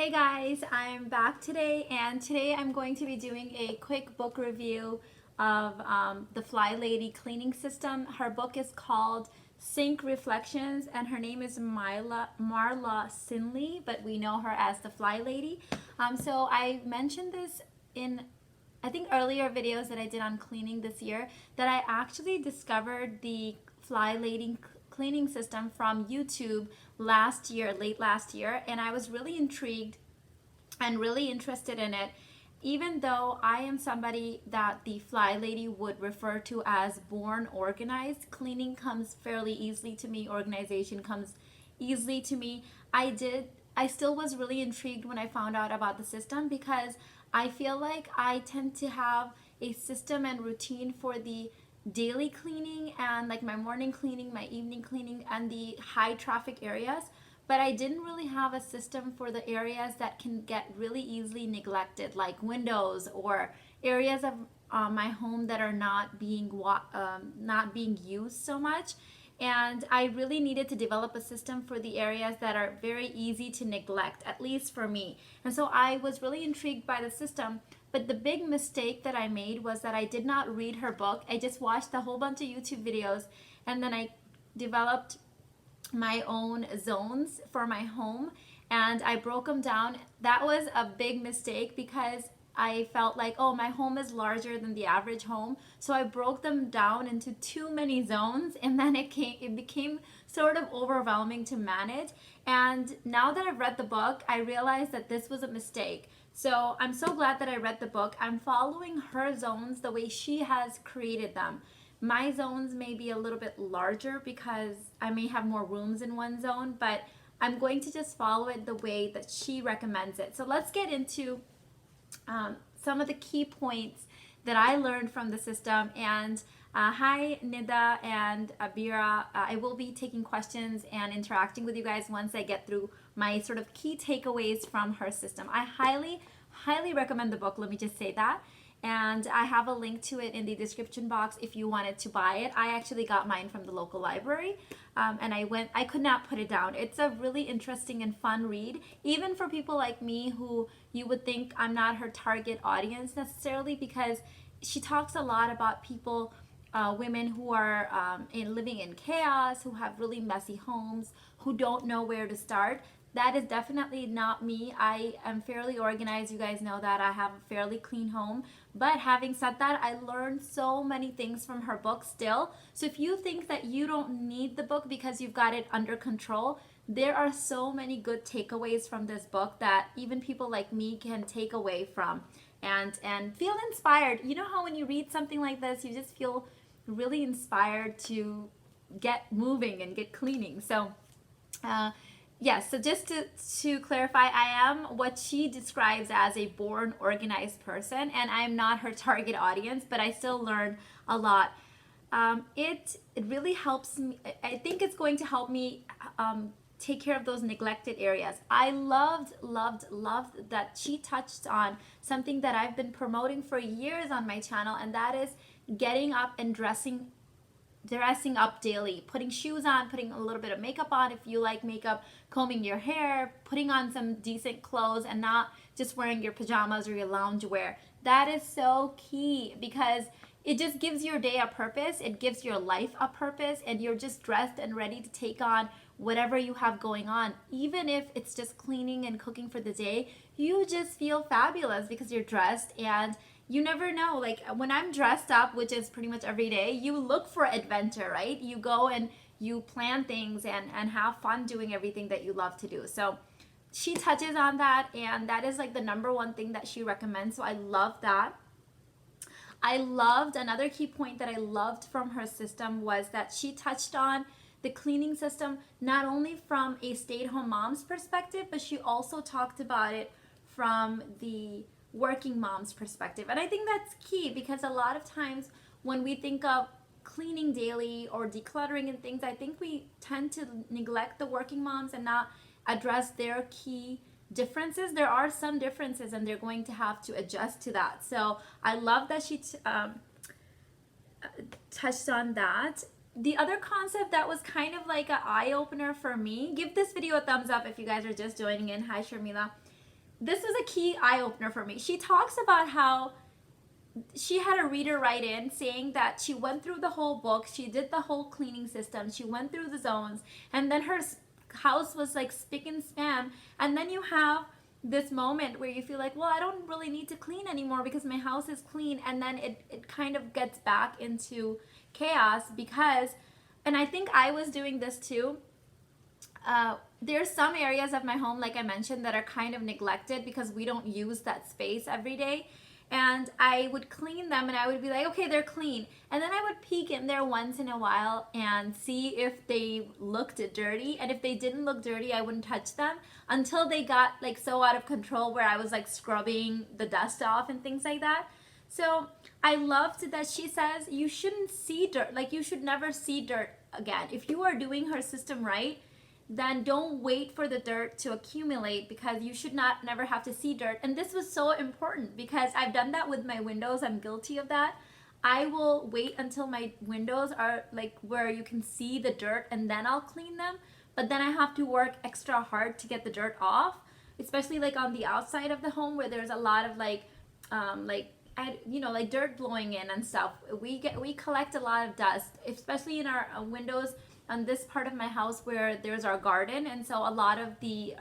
Hey guys, I'm back today, and today I'm going to be doing a quick book review of the Flylady cleaning system. Her book is called Sink Reflections, and her name is Marla Cilley, but we know her as the Flylady. So I mentioned this in I think earlier videos that I did on cleaning this year, that I actually discovered the Flylady cleaning system from YouTube late last year, and I was really intrigued and really interested in it. Even though I am somebody that the Flylady would refer to as born organized, cleaning comes fairly easily to me, organization comes easily to me. I still was really intrigued when I found out about the system, because I feel like I tend to have a system and routine for the daily cleaning and like my morning cleaning, my evening cleaning, and the high traffic areas. But I didn't really have a system for the areas that can get really easily neglected, like windows or areas of my home that are not being used so much. And I really needed to develop a system for the areas that are very easy to neglect, at least for me. And so I was really intrigued by the system. But the big mistake that I made was that I did not read her book. I just watched a whole bunch of YouTube videos, and then I developed my own zones for my home, and I broke them down. That was a big mistake because I felt like, oh, my home is larger than the average home. So I broke them down into too many zones, and then it became sort of overwhelming to manage. And now that I've read the book, I realized that this was a mistake. So I'm so glad that I read the book. I'm following her zones the way she has created them. My zones may be a little bit larger because I may have more rooms in one zone, but I'm going to just follow it the way that she recommends it. So let's get into some of the key points that I learned from the system. And hi, Nida and Abira. I will be taking questions and interacting with you guys once I get through my sort of key takeaways from her system. I highly recommend the book. Let me just say that. And I have a link to it in the description box if you wanted to buy it. I actually got mine from the local library, and I could not put it down. It's a really interesting and fun read, even for people like me who you would think I'm not her target audience necessarily, because she talks a lot about people, women who are living in chaos, who have really messy homes, who don't know where to start. That is definitely not me. I am fairly organized. You guys know that I have a fairly clean home. But having said that, I learned so many things from her book still. So if you think that you don't need the book because you've got it under control, there are so many good takeaways from this book that even people like me can take away from and feel inspired. You know how when you read something like this, you just feel really inspired to get moving and get cleaning. So yes, so just to clarify, I am what she describes as a born organized person, and I'm not her target audience, but I still learn a lot. It really helps me. I think it's going to help me take care of those neglected areas. I loved that she touched on something that I've been promoting for years on my channel, and that is getting up and dressing up daily, putting shoes on, putting a little bit of makeup on if you like makeup, combing your hair, putting on some decent clothes, and not just wearing your pajamas or your loungewear. That is so key, because it just gives your day a purpose, it gives your life a purpose, and you're just dressed and ready to take on whatever you have going on. Even if it's just cleaning and cooking for the day, you just feel fabulous because you're dressed. And you never know, like when I'm dressed up, which is pretty much every day, you look for adventure, right? You go and you plan things and have fun doing everything that you love to do. So she touches on that, and that is like the number one thing that she recommends. So I love that. I loved another key point that I loved from her system was that she touched on the cleaning system not only from a stay-at-home mom's perspective, but she also talked about it from the working mom's perspective. And I think that's key, because a lot of times when we think of cleaning daily or decluttering and things, I think we tend to neglect the working moms and not address their key differences. There are some differences, and they're going to have to adjust to that. So I love that she touched on that. The other concept that was kind of like an eye-opener for me, give this video a thumbs up if you guys are just joining in. Hi, Sharmila. this was a key eye-opener for me. She talks about how she had a reader write in saying that she went through the whole book, she did the whole cleaning system, she went through the zones, and then her house was like spick and span. And then you have this moment where you feel like, well, I don't really need to clean anymore because my house is clean. And then it kind of gets back into chaos because, and I think I was doing this too. There's some areas of my home, like I mentioned, that are kind of neglected because we don't use that space every day. And I would clean them and I would be like, okay, they're clean. And then I would peek in there once in a while and see if they looked dirty. And if they didn't look dirty, I wouldn't touch them until they got like so out of control where I was like scrubbing the dust off and things like that. So I loved that she says you shouldn't see dirt, like you should never see dirt again. If you are doing her system right, then don't wait for the dirt to accumulate because you should not never have to see dirt. And this was so important because I've done that with my windows. I'm guilty of that. I will wait until my windows are like where you can see the dirt and then I'll clean them. But then I have to work extra hard to get the dirt off, especially like on the outside of the home where there's a lot of like dirt blowing in and stuff. We collect a lot of dust, especially in our windows on this part of my house where there's our garden, and so a lot of the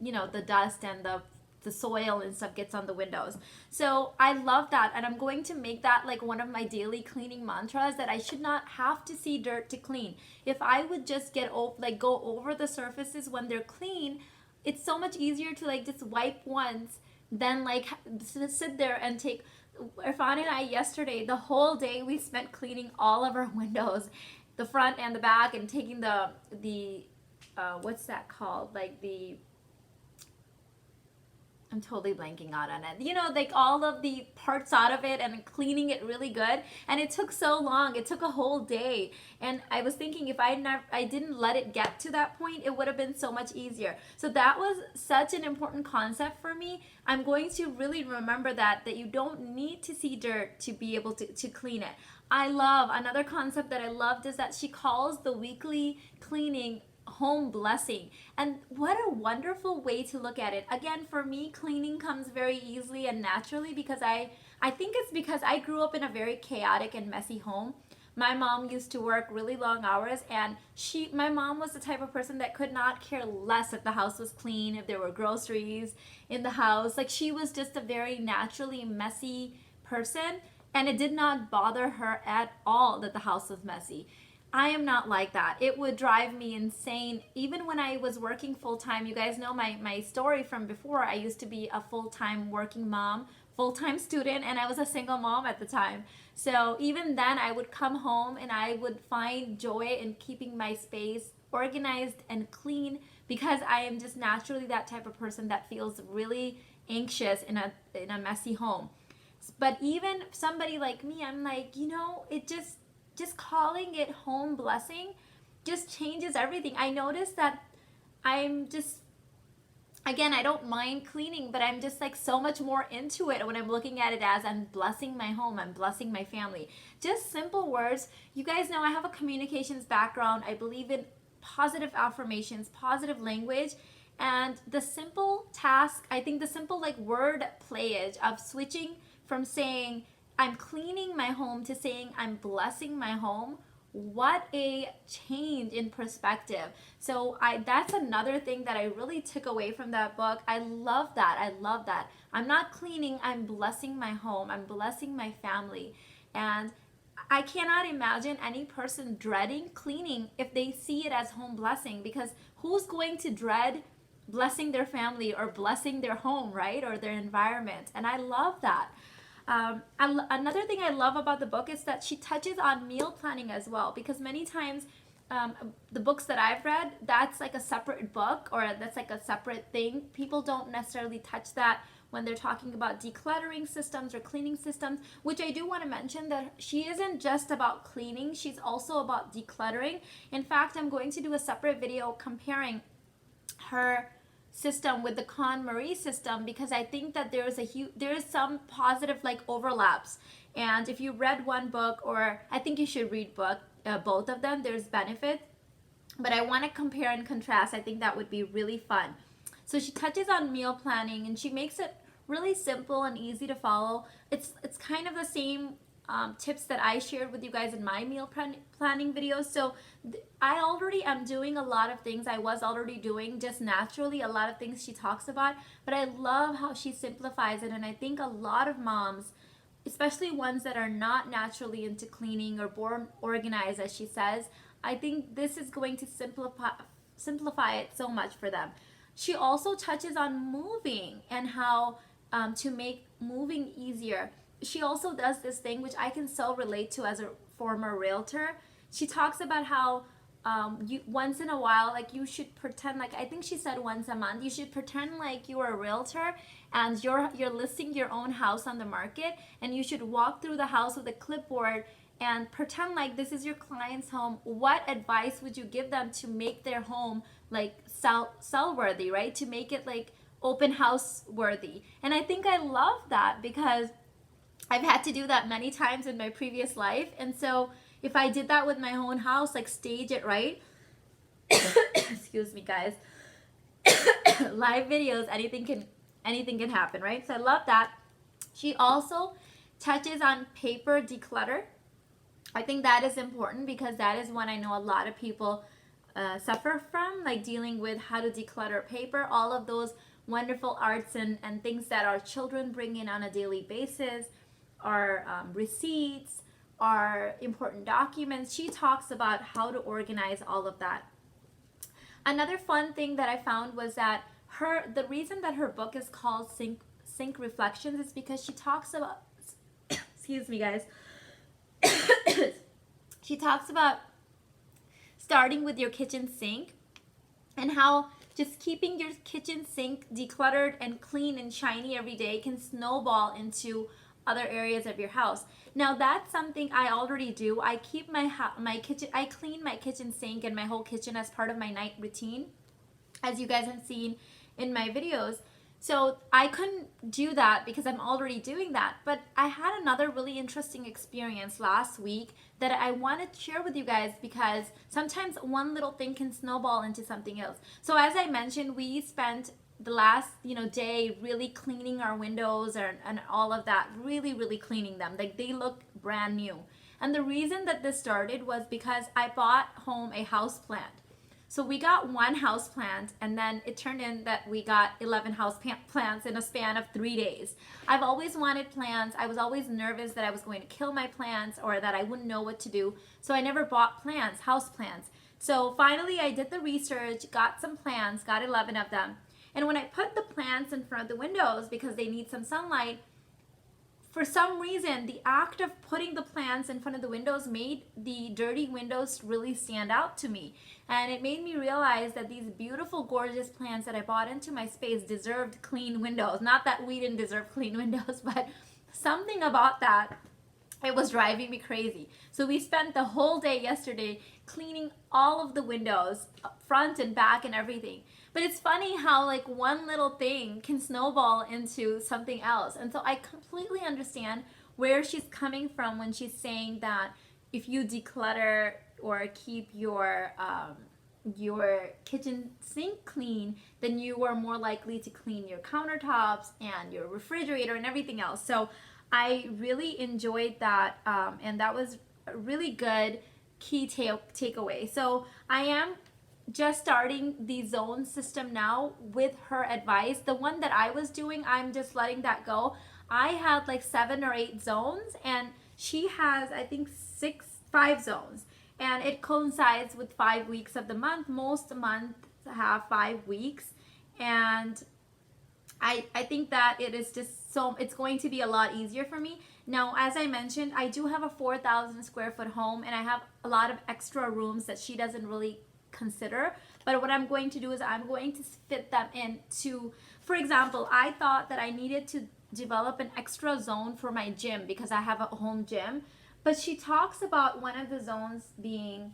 the dust and the soil and stuff gets on the windows. So I love that, and I'm going to make that like one of my daily cleaning mantras, that I should not have to see dirt to clean. If I would just go over the surfaces when they're clean, it's so much easier to like just wipe once than like sit there and take. Irfan and I yesterday, the whole day we spent cleaning all of our windows, the front and the back, and taking the what's that called, like I'm totally blanking out on it. Like all of the parts out of it and cleaning it really good. And it took so long. It took a whole day. And I was thinking if I didn't let it get to that point, it would have been so much easier. So that was such an important concept for me. I'm going to really remember that you don't need to see dirt to be able to clean it. Another concept that I loved is that she calls the weekly cleaning home blessing. And what a wonderful way to look at it. Again, for me, cleaning comes very easily and naturally because I think it's because I grew up in a very chaotic and messy home. My mom used to work really long hours, and my mom was the type of person that could not care less if the house was clean, if there were groceries in the house. Like, she was just a very naturally messy person, and it did not bother her at all that the house was messy. I am not like that. It would drive me insane. Even when I was working full-time, you guys know my story from before. I used to be a full-time working mom, full-time student, and I was a single mom at the time. So even then, I would come home and I would find joy in keeping my space organized and clean because I am just naturally that type of person that feels really anxious in a messy home. But even somebody like me, I'm like, it just calling it home blessing just changes everything. I noticed that I'm just, again, I don't mind cleaning, but I'm just like so much more into it when I'm looking at it as I'm blessing my home, I'm blessing my family. Just simple words. You guys know I have a communications background. I believe in positive affirmations, positive language, and the simple task, I think the simple like word playage of switching from saying I'm cleaning my home to saying I'm blessing my home, what a change in perspective. So that's another thing that I really took away from that book. I love that. I'm not cleaning, I'm blessing my home, I'm blessing my family. And I cannot imagine any person dreading cleaning if they see it as home blessing, because who's going to dread blessing their family or blessing their home, right? Or their environment. And I love that. Another thing I love about the book is that she touches on meal planning as well, because many times the books that I've read, that's like a separate book or that's like a separate thing. People don't necessarily touch that when they're talking about decluttering systems or cleaning systems, which I do want to mention that she isn't just about cleaning, she's also about decluttering. In fact, I'm going to do a separate video comparing her system with the KonMari system, because I think that there is some positive like overlaps. And if you read one book, or I think you should read both of them, there's benefit. But I want to compare and contrast. I think that would be really fun. So she touches on meal planning and she makes it really simple and easy to follow. It's kind of the same tips that I shared with you guys in my meal planning videos. So I already am doing a lot of things I was already doing just naturally, a lot of things she talks about, but I love how she simplifies it. And I think a lot of moms, especially ones that are not naturally into cleaning or born organized, as she says, I think this is going to simplify it so much for them. She also touches on moving and how to make moving easier. She also does this thing which I can so relate to as a former realtor. She talks about how you once in a while, like you should pretend, like I think she said once a month, you should pretend like you are a realtor and you're listing your own house on the market, and you should walk through the house with a clipboard and pretend like this is your client's home. What advice would you give them to make their home like sell worthy, right? To make it like open house worthy. And I think I love that because I've had to do that many times in my previous life. And so if I did that with my own house, like stage it right, excuse me guys, live videos, anything can happen, right? So I love that. She also touches on paper declutter. I think that is important because that is one I know a lot of people suffer from, like dealing with how to declutter paper, all of those wonderful arts and things that our children bring in on a daily basis, our receipts, our important documents. She talks about how to organize all of that. Another fun thing that I found was that the reason that her book is called Sink Reflections is because she talks about excuse me guys, she talks about starting with your kitchen sink and how just keeping your kitchen sink decluttered and clean and shiny every day can snowball into other areas of your house. Now that's something I already do. I keep my kitchen, I clean my kitchen sink and my whole kitchen as part of my night routine, as you guys have seen in my videos. So I couldn't do that because I'm already doing that. But I had another really interesting experience last week that I want to share with you guys because sometimes one little thing can snowball into something else. So as I mentioned, we spent the last day really cleaning our windows and all of that, really cleaning them. Like they look brand new. And the reason that this started was because I bought home a house plant. So we got one house plant and then it turned in that we got 11 house plants in a span of 3 days. I've always wanted plants. I was always nervous that I was going to kill my plants or that I wouldn't know what to do. So I never bought plants, house plants. So finally I did the research, got some plants, got 11 of them. And when I put the plants in front of the windows because they need some sunlight, for some reason, the act of putting the plants in front of the windows made the dirty windows really stand out to me. And it made me realize that these beautiful, gorgeous plants that I bought into my space deserved clean windows. Not that we didn't deserve clean windows, but something about that, it was driving me crazy. So we spent the whole day yesterday cleaning all of the windows, front and back and everything. But it's funny how like one little thing can snowball into something else. And so I completely understand where she's coming from when she's saying that if you declutter or keep your kitchen sink clean, then you are more likely to clean your countertops and your refrigerator and everything else. So I really enjoyed that, and that was a really good key takeaway. So I am just starting the zone system now with her advice. The one that I was doing, I'm just letting that go. I had like 7 or 8 zones and she has I think 5 zones, and it coincides with 5 weeks of the month. Most months have 5 weeks, and I think that it is just so it's going to be a lot easier for me. Now, as I mentioned, I do have a 4,000 square foot home and I have a lot of extra rooms that she doesn't really consider. But what I'm going to do is I'm going to fit them into, for example, I thought that I needed to develop an extra zone for my gym because I have a home gym. But she talks about one of the zones being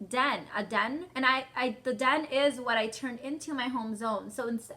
a den, and the den is what I turned into my home zone,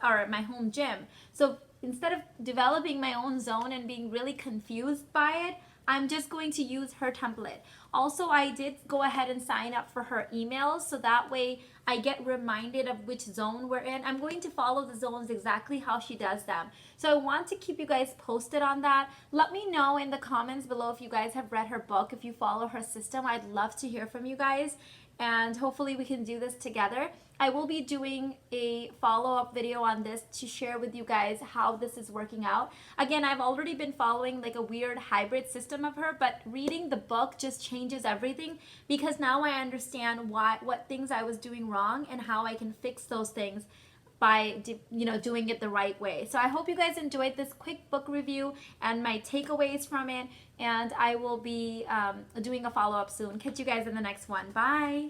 or my home gym. So instead of developing my own zone and being really confused by it, I'm just going to use her template. Also, I did go ahead and sign up for her emails, so that way I get reminded of which zone we're in. I'm going to follow the zones exactly how she does them. So I want to keep you guys posted on that. Let me know in the comments below if you guys have read her book, if you follow her system. I'd love to hear from you guys, and hopefully we can do this together. I will be doing a follow-up video on this to share with you guys how this is working out. Again, I've already been following like a weird hybrid system of her, but reading the book just changes everything, because now I understand what things I was doing wrong and how I can fix those things by doing it the right way. So I hope you guys enjoyed this quick book review and my takeaways from it, and I will be doing a follow-up soon. Catch you guys in the next one. Bye.